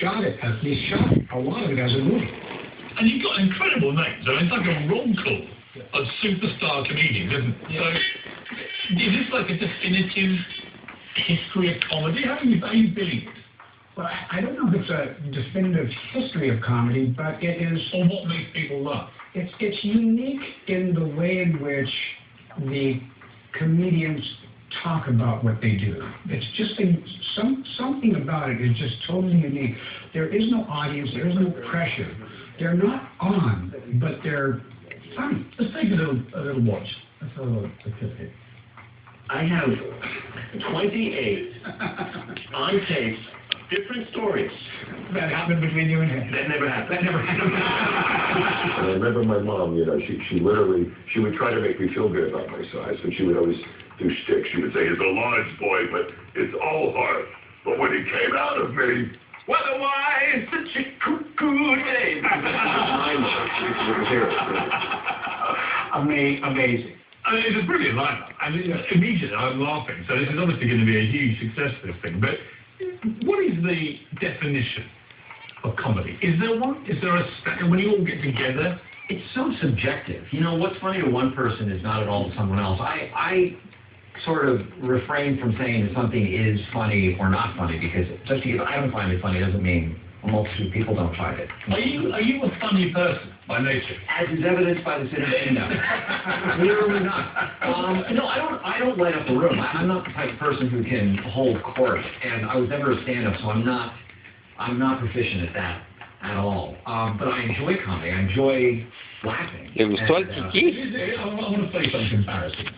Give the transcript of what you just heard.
shot it. They shot a lot of it as a movie. And you've got incredible names. I mean, it's like a roll call of superstar comedians, isn't it? Yeah. So, is this like a definitive history of comedy? How are you billing it? Well, I don't know if it's a definitive history of comedy, but it is... Or what makes people laugh? It's unique in the way in which the comedians talk about what they do. It's just something about it is just totally unique. There is no audience. There is no pressure. They're not on, but they're funny. Let's take a little watch. Let's have a little statistic. I have 28 on tape different stories. That happened between you and him. That never happened. That never happened. And I remember my mom, you know, she literally, she would try to make me feel good about my size, but she would always do shtick. She would say, it's a large boy, but it's all heart. But when he came out of me, weatherwise, the chick cuckoo day. Amazing. I mean, it's a brilliant lineup. I mean, immediately I'm laughing. So this is obviously going to be a huge success, this thing. But what is the definition of comedy? Is there one? Is there when you all get together? It's so subjective. You know, what's funny to one person is not at all to someone else. I sort of refrain from saying that something is funny or not funny, because just because I don't find it funny doesn't mean a multitude of people don't find it. Are you a funny person by nature? As is evidenced by the citizen, no. Clearly not. No, I don't light up the room. I'm not the type of person who can hold court, and I was never a stand-up, so I'm not proficient at that at all. But I enjoy comedy. I enjoy laughing. ¿Le gustó al I want to play something embarrassing.